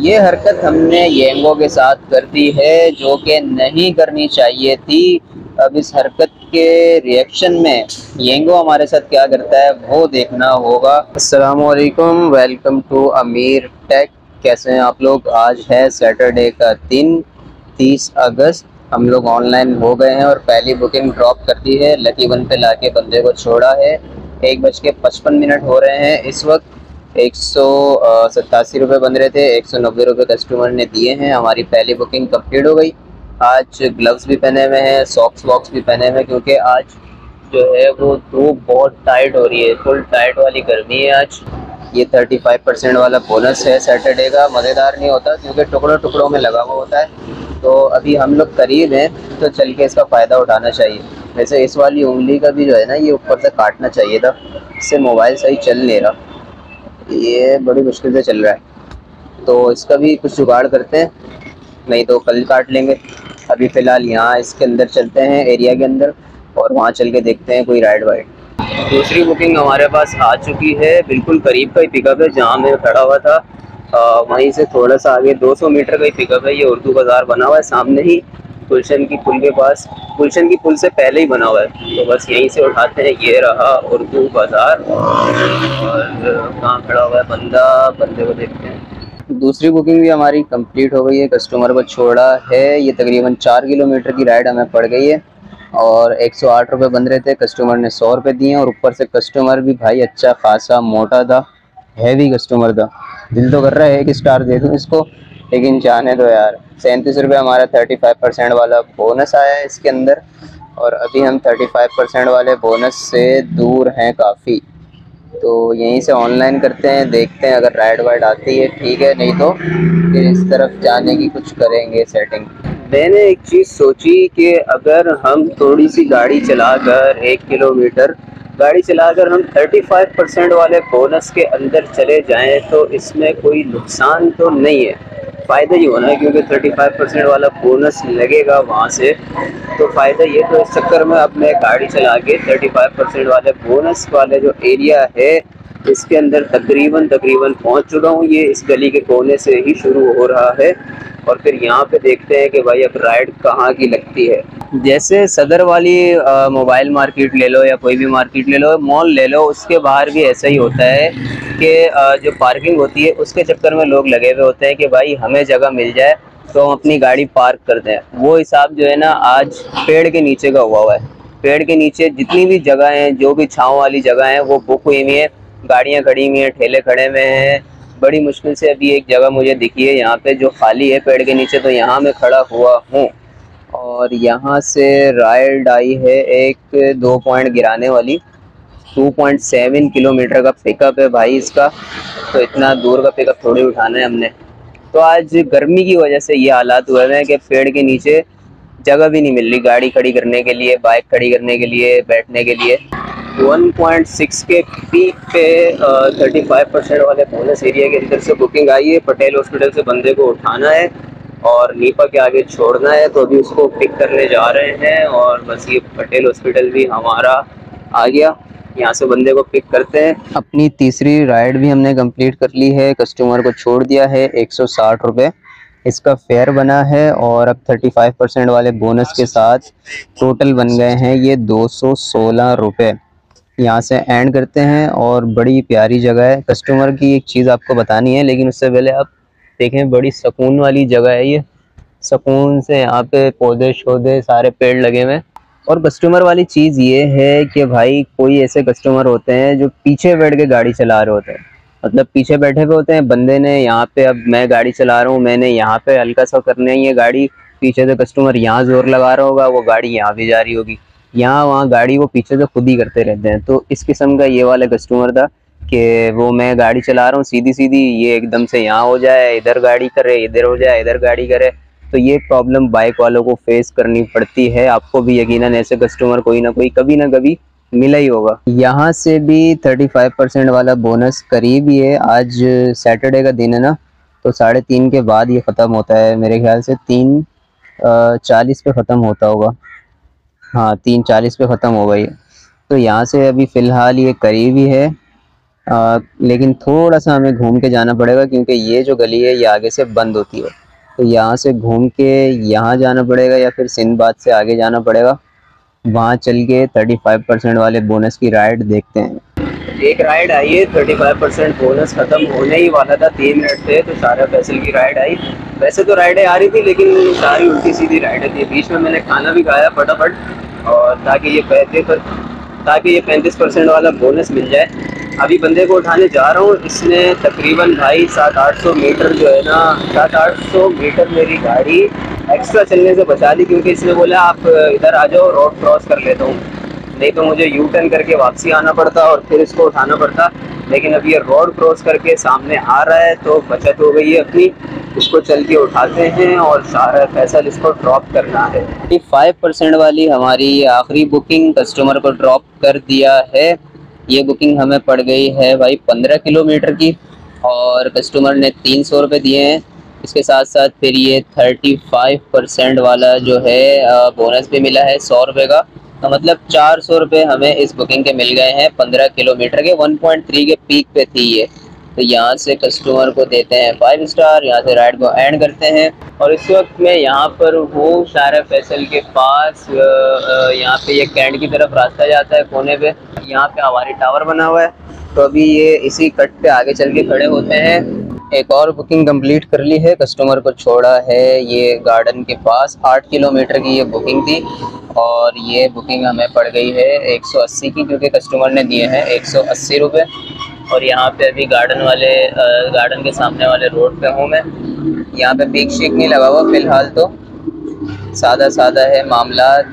ये हरकत हमने येंगो के साथ कर दी है जो कि नहीं करनी चाहिए थी। अब इस हरकत के रिएक्शन में येंगो हमारे साथ क्या करता है वो देखना होगा। अस्सलाम वालेकुम, वेलकम टू अमीर टेक। कैसे हैं आप लोग? आज है सैटरडे का दिन, 30 अगस्त। हम लोग ऑनलाइन हो गए हैं और पहली बुकिंग ड्रॉप कर दी है। लकी वन पे लाके बंदे को छोड़ा है। 1:55 हो रहे हैं इस वक्त। 187 रुपये बन रहे थे, 190 रुपये कस्टमर ने दिए हैं। हमारी पहली बुकिंग कंप्लीट हो गई। आज ग्लव्स भी पहने हुए हैं, सॉक्स वॉक्स भी पहने हुए हैं, क्योंकि आज जो है वो धूप बहुत टाइट हो रही है, फुल टाइट वाली गर्मी है आज। ये 35% वाला बोनस है सैटरडे का। मज़ेदार नहीं होता क्योंकि टुकड़ों टुकड़ों में लगा हुआ होता है। तो अभी हम लोग करीब हैं तो चल के इसका फ़ायदा उठाना चाहिए। वैसे इस वाली उंगली का भी जो है ना, ये ऊपर से काटना चाहिए था, इससे मोबाइल सही चल नहीं रहा, ये बड़ी मुश्किल से चल रहा है। तो इसका भी कुछ जुगाड़ करते हैं, नहीं तो कल काट लेंगे। अभी फ़िलहाल यहाँ इसके अंदर चलते हैं, एरिया के अंदर, और वहाँ चल के देखते हैं कोई राइड वाइड। दूसरी बुकिंग हमारे पास आ चुकी है, बिल्कुल करीब का ही पिकअप है जहाँ मैं खड़ा हुआ था। वहीं से थोड़ा सा आगे 200 मीटर का ही पिकअप है। ये उर्दू बाज़ार बना हुआ है सामने ही, गुलशन की पुल के पास। गुलशन की पुल से पहले ही बना हुआ है, तो बस यहीं से उठाते हैं। ये रहा उर्दू बाज़ार, और कहाँ खड़ा हुआ है बंदा, बंदे को देखते हैं। दूसरी बुकिंग भी हमारी कंप्लीट हो गई है, कस्टमर को छोड़ा है। ये तकरीबन 4 किलोमीटर की राइड हमें पड़ गई है और 108 रुपये बन रहे थे, कस्टमर ने 100 रुपये दिए। और ऊपर से कस्टमर भी भाई अच्छा खासा मोटा था, हैवी कस्टमर था। दिल तो कर रहा है 1 स्टार दे दूँ इसको, लेकिन जाने दो यार। 37 रुपये हमारा 35% वाला बोनस आया है इसके अंदर, और अभी हम 35% वाले बोनस से दूर हैं काफ़ी। तो यहीं से ऑनलाइन करते हैं, देखते हैं अगर राइड वाइड आती है ठीक है, नहीं तो फिर इस तरफ जाने की कुछ करेंगे सेटिंग। मैंने एक चीज़ सोची कि अगर हम थोड़ी सी गाड़ी चलाकर 1 किलोमीटर गाड़ी चलाकर हम 35% वाले बोनस के अंदर चले जाएं तो इसमें कोई नुकसान तो नहीं है, फ़ायदा ही होना है, क्योंकि 35% वाला बोनस लगेगा वहाँ से। तो फ़ायदा ये, तो इस चक्कर में अब मैं गाड़ी चला के 35% वाले बोनस वाले जो एरिया है इसके अंदर तकरीबन पहुंच चुका हूँ। ये इस गली के कोने से ही शुरू हो रहा है, और फिर यहाँ पे देखते हैं कि भाई अब राइड कहाँ की लगती है। जैसे सदर वाली मोबाइल मार्केट ले लो या कोई भी मार्केट ले लो, मॉल ले लो, उसके बाहर भी ऐसा ही होता है कि जो पार्किंग होती है उसके चक्कर में लोग लगे हुए होते हैं कि भाई हमें जगह मिल जाए तो हम अपनी गाड़ी पार्क कर दें। वो हिसाब जो है ना आज पेड़ के नीचे का हुआ है। पेड़ के नीचे जितनी भी जगह हैं, जो भी छाँव वाली जगह हैं, वो बुक हुई हुई है, गाड़ियाँ खड़ी हुई हैं, ठेले खड़े हुए हैं। बड़ी मुश्किल से अभी एक जगह मुझे दिखी है यहाँ पे जो खाली है पेड़ के नीचे, तो यहाँ मैं खड़ा हुआ हूँ। और यहाँ से राइड आई है एक 2 पॉइंट गिराने वाली। 2.7 किलोमीटर का पिकअप है भाई इसका, तो इतना दूर का पिकअप थोड़ी उठाना है हमने। तो आज गर्मी की वजह से ये हालात हुए हैं कि पेड़ के नीचे जगह भी नहीं मिल रही गाड़ी खड़ी करने के लिए, बाइक खड़ी करने के लिए, बैठने के लिए। 1.6 के पीक पे 35% वाले बोनस एरिया के अंदर से बुकिंग आई है। पटेल हॉस्पिटल से बंदे को उठाना है और नीपा के आगे छोड़ना है, तो अभी उसको पिक करने जा रहे हैं। और बस ये पटेल हॉस्पिटल भी हमारा आ गया, यहाँ से बंदे को पिक करते हैं। अपनी तीसरी राइड भी हमने कंप्लीट कर ली है, कस्टमर को छोड़ दिया है। 160 रुपये इसका फेयर बना है, और अब 35% वाले बोनस के साथ टोटल बन गए हैं ये 216 रुपये। यहाँ से एंड करते हैं, और बड़ी प्यारी जगह है। कस्टमर की एक चीज़ आपको बतानी है, लेकिन उससे पहले आप देखें, बड़ी सुकून वाली जगह है ये। सुकून से यहाँ पे पौधे शौधे सारे पेड़ लगे हुए हैं। और कस्टमर वाली चीज़ ये है कि भाई कोई ऐसे कस्टमर होते हैं जो पीछे बैठ के गाड़ी चला रहे होते हैं, मतलब पीछे बैठे हुए होते हैं बंदे ने यहाँ पे, अब मैं गाड़ी चला रहा हूँ, मैंने यहाँ पे हल्का सा करने ही है गाड़ी, पीछे से कस्टमर यहाँ जोर लगा रहा होगा, वो गाड़ी यहाँ भी जा रही होगी, यहाँ वहाँ गाड़ी वो पीछे से खुद ही करते रहते हैं। तो इस किस्म का ये वाला कस्टमर था कि वो, मैं गाड़ी चला रहा हूँ सीधी सीधी, ये एकदम से यहाँ हो जाए, इधर गाड़ी करे, इधर हो जाए, इधर गाड़ी करे। तो ये प्रॉब्लम बाइक वालों को फेस करनी पड़ती है। आपको भी यकीनन ऐसे कस्टमर कोई ना कोई कभी ना कभी मिला ही होगा। यहाँ से भी 35% वाला बोनस करीब ही है। आज सैटरडे का दिन है ना, तो 3:30 के बाद ये ख़त्म होता है मेरे ख्याल से। 3:40 पे ख़त्म होता होगा, हाँ 3:40 पे ख़त्म होगा ये। तो यहाँ से अभी फ़िलहाल ये करीब ही है। लेकिन थोड़ा सा हमें घूम के जाना पड़ेगा क्योंकि ये जो गली है ये आगे से बंद होती है, तो यहाँ से घूम के यहाँ जाना पड़ेगा या फिर सिंदबाद से आगे जाना पड़ेगा। वहाँ चल के 35% वाले बोनस की राइड देखते हैं। एक राइड आई है, 35% बोनस खत्म होने ही वाला था, 3 मिनट थे तो शारा फैसल की राइड आई। वैसे तो राइडें आ रही थी लेकिन सारी उल्टी सीधी राइडें थी। बीच में मैंने खाना भी खाया फटाफट, और ताकि ये 35% वाला बोनस मिल जाए। अभी बंदे को उठाने जा रहा हूँ। इसने तकरीबन भाई 700-800 मीटर जो है ना, 700-800 मीटर मेरी गाड़ी एक्स्ट्रा चलने से बचा ली, क्योंकि इसने बोला आप इधर आ जाओ, रोड क्रॉस कर लेता हूँ, नहीं तो मुझे यू टर्न करके वापसी आना पड़ता और फिर इसको उठाना पड़ता। लेकिन अब ये रोड क्रॉस करके सामने आ रहा है तो बचत हो गई है अपनी। इसको चल के उठाते हैं और सारा फैसल इसको ड्रॉप करना है। 5% वाली हमारी आखिरी बुकिंग कस्टमर को ड्रॉप कर दिया है। ये बुकिंग हमें पड़ गई है भाई 15 किलोमीटर की, और कस्टमर ने 300 रुपये दिए हैं। इसके साथ साथ फिर ये 35% वाला जो है बोनस भी मिला है 100 रुपये का। तो मतलब 400 रुपये हमें इस बुकिंग के मिल गए हैं 15 किलोमीटर के। 1.3 के पीक पे थी ये। तो यहाँ से कस्टमर को देते हैं 5 स्टार, यहाँ से राइड को एंड करते हैं। और इस वक्त मैं यहाँ पर हूँ शारा फैसल के पास। यहाँ पे ये कैंट की तरफ रास्ता जाता है कोने पे, यहाँ पे हवाई टावर बना हुआ है। तो अभी ये इसी कट पे आगे चल के खड़े होते हैं। एक और बुकिंग कंप्लीट कर ली है, कस्टमर को छोड़ा है ये गार्डन के पास। 8 किलोमीटर की ये बुकिंग थी और ये बुकिंग हमें पड़ गई है 180 की, क्योंकि कस्टमर ने दिए हैं 180 रुपये। और यहाँ पे अभी गार्डन के सामने वाले रोड पे हूँ मैं। यहाँ पे पीक शीक नहीं लगा हुआ फिलहाल, तो सादा सादा है मामलात।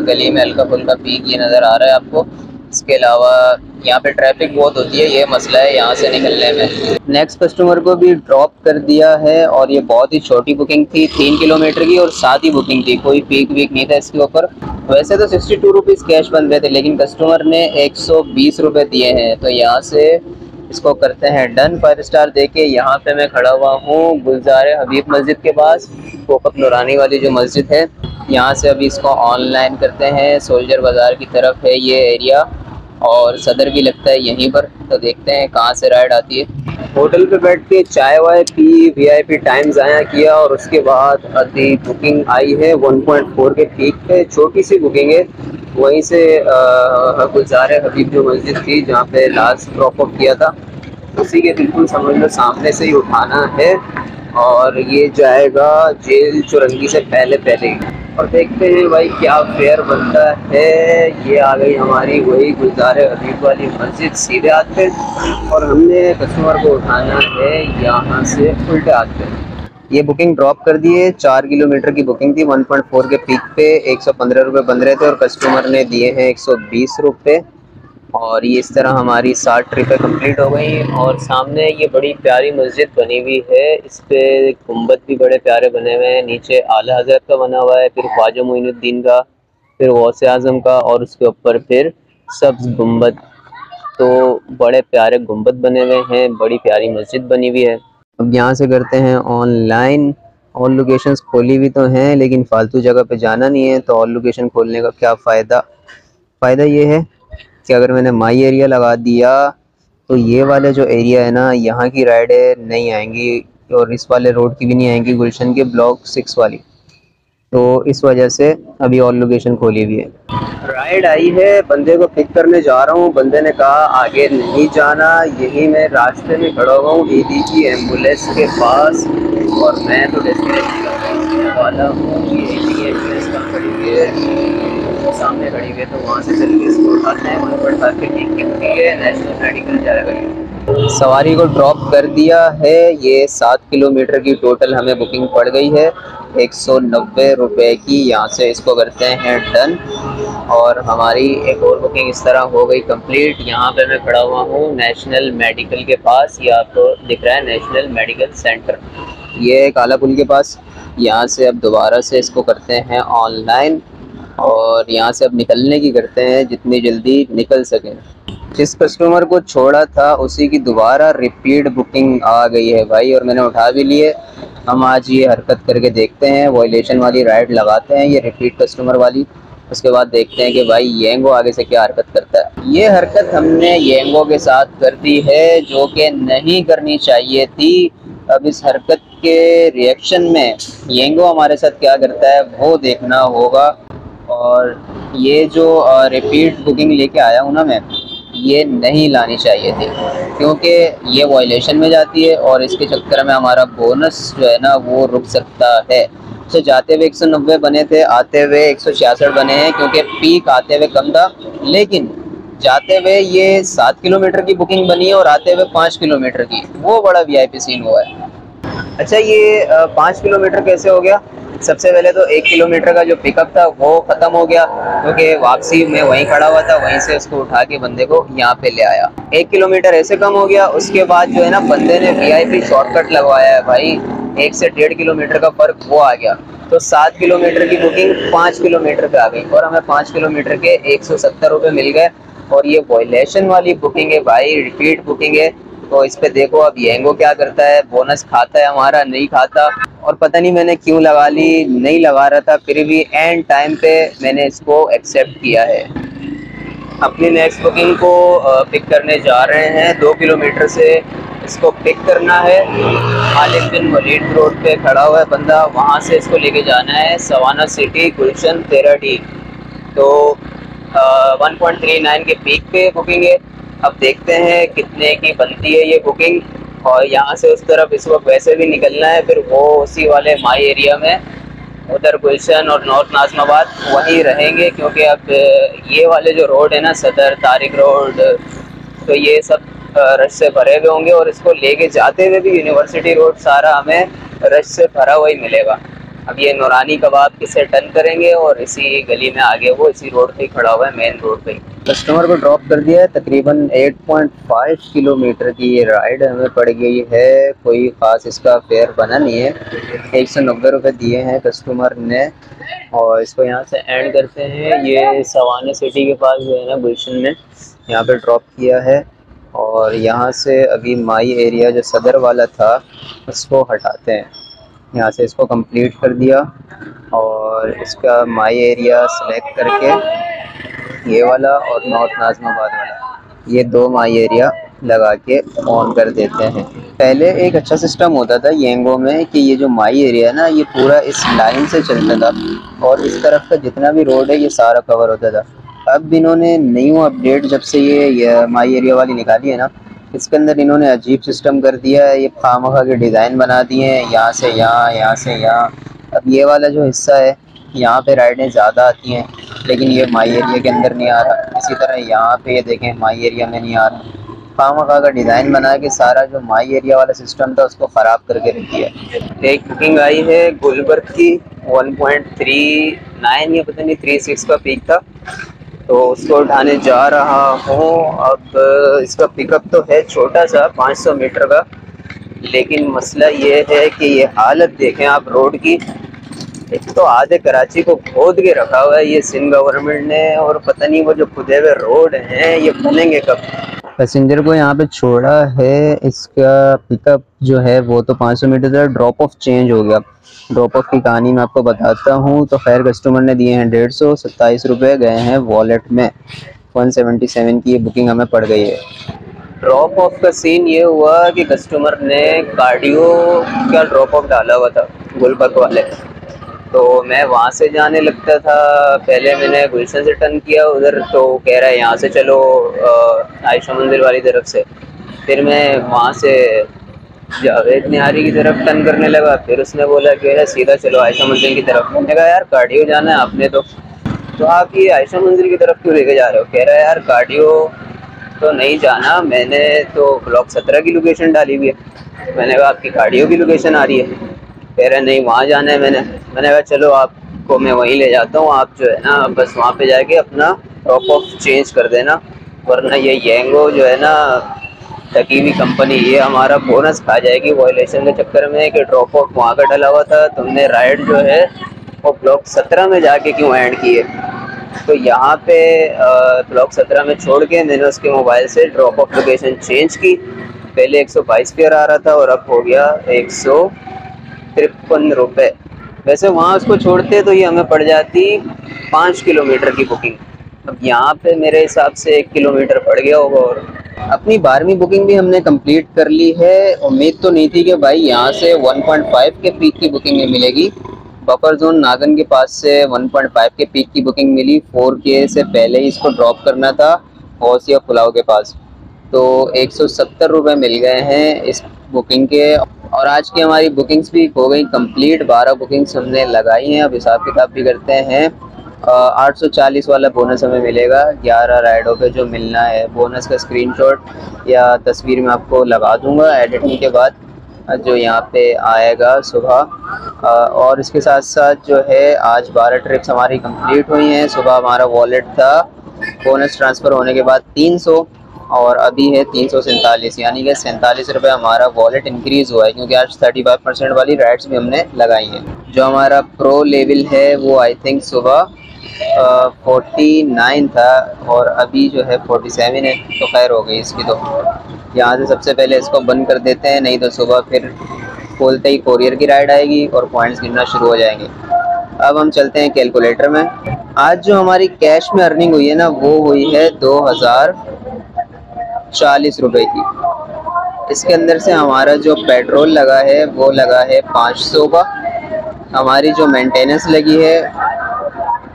गली में हल्का फुल्का पीक ये नज़र आ रहा है आपको। इसके अलावा यहाँ पे ट्रैफिक बहुत होती है, ये मसला है यहाँ से निकलने में। नेक्स्ट कस्टमर को भी ड्रॉप कर दिया है, और ये बहुत ही छोटी बुकिंग थी, 3 किलोमीटर की, और सादी बुकिंग थी, कोई पीक वीक नहीं था इसके ऊपर। वैसे तो 62 रुपीज़ कैश बन रहे थे, लेकिन कस्टमर ने 120 रुपये दिए हैं। तो यहाँ से इसको करते हैं डन 5 स्टार दे के। यहाँ पे मैं खड़ा हुआ हूँ गुलजार हबीब मस्जिद के पास, कोकप नूरानी वाली जो मस्जिद है। यहाँ से अभी इसको ऑनलाइन करते हैं। सोल्जर बाज़ार की तरफ है ये एरिया, और सदर भी लगता है यहीं पर। तो देखते हैं कहाँ से राइड आती है। होटल पे बैठ के चाय वाय पी, VIP टाइम ज़ाया किया, और उसके बाद अभी बुकिंग आई है 1.4 के पीक पे। छोटी सी बुकिंग है, वहीं से गुलजार हबीब जो मस्जिद थी जहाँ पे लास्ट ड्रॉप ऑफ किया था, उसी के बिल्कुल समझ लो सामने से ही उठाना है, और ये जाएगा जेल चुरंगी से पहले ही। और देखते हैं भाई क्या फेयर बनता है। ये आ गई हमारी वही गुलजार हबीब वाली मस्जिद सीधे हाथ पे, और हमने कस्टमर को उठाना है यहाँ से उल्टे हाथ पे। ये बुकिंग ड्रॉप कर दी है। 4 किलोमीटर की बुकिंग थी, 1.4 के पीक पे 115 रुपये बन रहे थे, और कस्टमर ने दिए हैं 120 रुपये। और ये इस तरह हमारी 60 ट्रिपें कंप्लीट हो गई। और सामने ये बड़ी प्यारी मस्जिद बनी हुई है, इस पे गुंबद भी बड़े प्यारे बने हुए हैं। नीचे आला हज़रत का बना हुआ है, फिर ख्वाजा मोइनुद्दीन का, फिर गौसे आज़म का, और उसके ऊपर फिर सब्ज़ गुंबद। तो बड़े प्यारे गुंबद बने हुए हैं, बड़ी प्यारी मस्जिद बनी हुई है। अब यहाँ से करते हैं ऑनलाइन। और लोकेशंस खोली भी तो हैं, लेकिन फालतू जगह पे जाना नहीं है, तो और लोकेशन खोलने का क्या फ़ायदा ये है कि अगर मैंने माई एरिया लगा दिया तो ये वाले जो एरिया है ना, यहाँ की राइडें नहीं आएंगी, और इस वाले रोड की भी नहीं आएंगी, गुलशन के ब्लॉक 6 वाली। तो इस वजह से अभी और लोकेशन खोली हुई है। राइड आई है, बंदे को पिक करने जा रहा हूँ। बंदे ने कहा आगे नहीं जाना, यही मैं रास्ते में खड़ा हुआ हूँ ED की एम्बुलेंस के पास, और मैं तो डेस्टिनेशन वाला हूँ। ये एम्बुलेंस का खड़ी हुई है, सामने खड़ी हुई है, तो वहाँ से चल के इसको उठाते हैं। 1.5 के ठीक की है, नेशनल मेडिकल जाएगा। सवारी को ड्रॉप कर दिया है। ये 7 किलोमीटर की टोटल हमें बुकिंग पड़ गई है 190 रुपये की। यहाँ से इसको करते हैं डन, और हमारी एक और बुकिंग इस तरह हो गई कंप्लीट। यहाँ पे मैं खड़ा हुआ हूँ नेशनल मेडिकल के पास, ये आपको दिख रहा है नेशनल मेडिकल सेंटर, ये काला पुल के पास। यहाँ से अब दोबारा से इसको करते हैं ऑनलाइन, और यहाँ से अब निकलने की करते हैं जितनी जल्दी निकल सकें। जिस कस्टमर को छोड़ा था उसी की दोबारा रिपीट बुकिंग आ गई है भाई, और मैंने उठा भी लिए। हम आज ये हरकत करके देखते हैं, वॉयलेशन वाली राइड लगाते हैं, ये रिपीट कस्टमर वाली। उसके बाद देखते हैं कि भाई येंगो आगे से क्या हरकत करता है। ये हरकत हमने येंगो के साथ कर दी है जो कि नहीं करनी चाहिए थी। अब इस हरकत के रिएक्शन में येंगो हमारे साथ क्या करता है वो देखना होगा। और ये जो रिपीट बुकिंग लेके आया हूँ ना मैं, ये नहीं लानी चाहिए थी क्योंकि ये वायलेशन में जाती है और इसके चक्कर में हमारा बोनस जो है ना वो रुक सकता है। तो जाते हुए 190 बने थे, आते हुए 166 बने हैं क्योंकि पीक आते हुए कम था, लेकिन जाते हुए ये 7 किलोमीटर की बुकिंग बनी है और आते हुए 5 किलोमीटर की, वो बड़ा वीआईपी सीन हुआ है। अच्छा, ये 5 किलोमीटर कैसे हो गया? सबसे पहले तो 1 किलोमीटर का जो पिकअप था वो ख़त्म हो गया क्योंकि वापसी में वहीं खड़ा हुआ था, वहीं से उसको उठा के बंदे को यहाँ पे ले आया। 1 किलोमीटर ऐसे कम हो गया। उसके बाद जो है ना बंदे ने वीआईपी शॉर्टकट लगवाया है भाई, 1 से 1.5 किलोमीटर का फ़र्क वो आ गया। तो 7 किलोमीटर की बुकिंग 5 किलोमीटर पे आ गई और हमें 5 किलोमीटर के 170 रुपये मिल गए। और ये वॉयलेशन वाली बुकिंग है भाई, रिपीट बुकिंग है। तो इस पे देखो अब येंगो क्या करता है, बोनस खाता है हमारा, नहीं खाता। और पता नहीं मैंने क्यों लगा ली, नहीं लगा रहा था, फिर भी एंड टाइम पे मैंने इसको एक्सेप्ट किया है। अपनी नेक्स्ट बुकिंग को पिक करने जा रहे हैं। 2 किलोमीटर से इसको पिक करना है। खालिद बिन वलीद रोड पे खड़ा हुआ है बंदा, वहाँ से इसको लेके जाना है सवाना सिटी गुलशन 13D। तो 1.39 के पीक पे बुकिंग है। अब देखते हैं कितने की बनती है ये बुकिंग। और यहाँ से उस तरफ इस वक्त वैसे भी निकलना है, फिर वो उसी वाले माई एरिया में उधर गुलशन और नॉर्थ नाज़िमाबाद वहीं रहेंगे क्योंकि अब ये वाले जो रोड है ना, सदर तारिक रोड, तो ये सब रश से भरे हुए होंगे और इसको लेके जाते हुए भी यूनिवर्सिटी रोड सारा हमें रश से भरा हुआ ही मिलेगा। अब ये नूरानी कबाब किसे टर्न करेंगे और इसी गली में आगे वो इसी रोड पे खड़ा हुआ है, मेन रोड पे। कस्टमर को ड्रॉप कर दिया है। तकरीबन 8.5 किलोमीटर की ये राइड हमें पड़ गई है। कोई ख़ास इसका फेयर बना नहीं है। 190 रुपये दिए हैं कस्टमर ने और इसको यहाँ से एंड करते हैं। ये सवाना सिटी के पास जो है ना गुलशन में, यहाँ पे ड्रॉप किया है। और यहाँ से अभी माई एरिया जो सदर वाला था उसको हटाते हैं। यहाँ से इसको कंप्लीट कर दिया और इसका माई एरिया सेलेक्ट करके ये वाला और नॉर्थ नाज़िमाबाद वाला, ये 2 माई एरिया लगा के ऑन कर देते हैं। पहले एक अच्छा सिस्टम होता था येंगो में कि ये जो माई एरिया है ना, ये पूरा इस लाइन से चलता था और इस तरफ का जितना भी रोड है ये सारा कवर होता था। अब इन्होंने न्यू अपडेट जब से ये माई एरिया वाली निकाली है ना, इसके अंदर इन्होंने अजीब सिस्टम कर दिया है। ये खामखा के डिज़ाइन बना दिए हैं, यहाँ से यहाँ, यहाँ से यहाँ। अब ये वाला जो हिस्सा है यहाँ पे राइडें ज़्यादा आती हैं लेकिन ये माई एरिया के अंदर नहीं आ रहा। इसी तरह यहाँ पे ये देखें माई एरिया में नहीं आ रहा। खामखा का डिज़ाइन बना के सारा जो माई एरिया वाला सिस्टम था उसको ख़राब करके रख दिया। एक बुकिंग आई है गुलबर्ग की 1.39 या पता नहीं 36 का पीक था, तो उसको उठाने जा रहा हूँ। अब इसका पिकअप तो है छोटा सा 500 मीटर का, लेकिन मसला ये है कि ये हालत देखें आप रोड की। एक तो आधे कराची को खोद के रखा हुआ है ये सिंध गवर्नमेंट ने, और पता नहीं वो जो खुदे हुए रोड हैं ये बनेंगे कब। पैसेंजर को यहाँ पे छोड़ा है, इसका पिकअप जो है वो तो 500 मीटर था, ड्रॉप ऑफ चेंज हो गया। ड्रॉप ऑफ की कहानी मैं आपको बताता हूँ। तो खैर कस्टमर ने दिए हैं 127 रुपये, गए हैं वॉलेट में। 177 की ये बुकिंग हमें पड़ गई है। ड्रॉप ऑफ का सीन ये हुआ कि कस्टमर ने कार्डियो का ड्रॉप ऑफ डाला हुआ था गुलबर्ग वाले, तो मैं वहाँ से जाने लगता था। पहले मैंने गुलशन से टर्न किया उधर, तो कह रहा है यहाँ से चलो आयशा मंदिर वाली तरफ से। फिर मैं वहाँ से जावेद निहारी की तरफ टर्न करने लगा, फिर उसने बोला कि सीधा चलो आयशा मंदिर की तरफ। मैंने कहा यार कार्डियो जाना है आपने तो आप ये आयशा मंदिर की तरफ क्यों लेके जा रहे हो? कह रहा है यार कार्डियो तो नहीं जाना, मैंने तो ब्लॉक 17 की लोकेशन डाली हुई है। मैंने कहा आपकी कार्डियो की लोकेशन आ रही है? कह रहे नहीं वहाँ जाना है। मैंने कहा चलो आपको मैं वहीं ले जाता हूँ, आप जो है ना बस वहाँ पे जाके अपना ड्रॉप ऑफ चेंज कर देना, वरना ये येंगो जो है ना ठगी हुई कंपनी, ये हमारा बोनस खा जाएगी वॉयलेशन के चक्कर में कि ड्रॉप ऑफ वहाँ का डला हुआ था, तुमने राइड जो है वो ब्लॉक 17 में जाके क्यों ऐड किए। तो यहाँ पे ब्लॉक 17 में छोड़ के मैंने उसके मोबाइल से ड्रॉप ऑफ लोकेशन चेंज की। पहले 122 फेयर आ रहा था और अब हो गया 153 रुपये। वैसे वहाँ उसको छोड़ते तो ये हमें पड़ जाती 5 किलोमीटर की बुकिंग। अब यहाँ पे मेरे हिसाब से 1 किलोमीटर पड़ गया होगा। और अपनी 12वीं बुकिंग भी हमने कंप्लीट कर ली है। उम्मीद तो नहीं थी कि भाई यहाँ से 1.5 के पीक की बुकिंग मिलेगी। बफर जोन नागन के पास से 1.5 के पीक की बुकिंग मिली। 4K से पहले ही इसको ड्रॉप करना था हौसिया पुलाव के पास। तो 170 रुपये मिल गए हैं इस बुकिंग के। और आज की हमारी बुकिंग्स भी हो गई कंप्लीट। 12 बुकिंग्स हमने लगाई हैं। अब हिसाब किताब भी करते हैं। 840 वाला बोनस हमें मिलेगा 11 राइडों पे जो मिलना है। बोनस का स्क्रीनशॉट या तस्वीर मैं आपको लगा दूंगा एडिटिंग के बाद, जो यहाँ पे आएगा सुबह। और इसके साथ साथ जो है आज 12 ट्रिप्स हमारी कंप्लीट हुई हैं। सुबह हमारा वॉलेट था बोनस ट्रांसफ़र होने के बाद 300 और अभी है 347, यानी कि 47 रुपये हमारा वॉलेट इंक्रीज़ हुआ है क्योंकि आज 35% वाली राइड्स भी हमने लगाई हैं। जो हमारा प्रो लेवल है वो आई थिंक सुबह 49 था और अभी जो है 47 है। तो खैर हो गई इसकी। तो यहाँ से सबसे पहले इसको बंद कर देते हैं, नहीं तो सुबह फिर खोलते ही कोरियर की राइड आएगी और पॉइंट्स गिनना शुरू हो जाएंगे। अब हम चलते हैं कैलकुलेटर में। आज जो हमारी कैश में अर्निंग हुई है ना वो हुई है 2040 रुपये की। इसके अंदर से हमारा जो पेट्रोल लगा है वो लगा है 500 का। हमारी जो मेंटेनेंस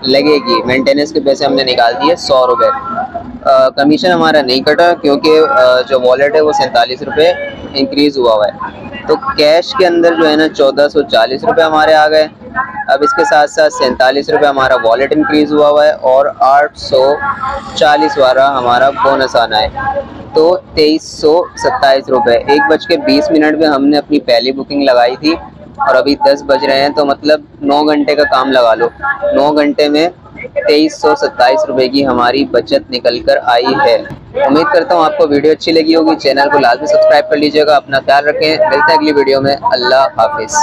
लगेगी मेंटेनेंस के पैसे हमने निकाल दिए 100 रुपये। कमीशन हमारा नहीं कटा क्योंकि जो वॉलेट है वो 47 रुपये इंक्रीज़ हुआ है। तो कैश के अंदर जो है ना 1440 रुपये हमारे आ गए। अब इसके साथ साथ 47 रुपये हमारा वॉलेट इंक्रीज़ हुआ है और 840 वाला हमारा बोनस आना है। तो 2327 रुपये। 1:20 में हमने अपनी पहली बुकिंग लगाई थी और अभी 10 बज रहे हैं, तो मतलब 9 घंटे का काम लगा लो। 9 घंटे में 2327 रुपये की हमारी बचत निकल कर आई है। उम्मीद करता हूँ आपको वीडियो अच्छी लगी होगी। चैनल को लाजमी सब्सक्राइब कर लीजिएगा। अपना ख्याल रखें। मिलते हैं अगली वीडियो में। अल्लाह हाफिज़।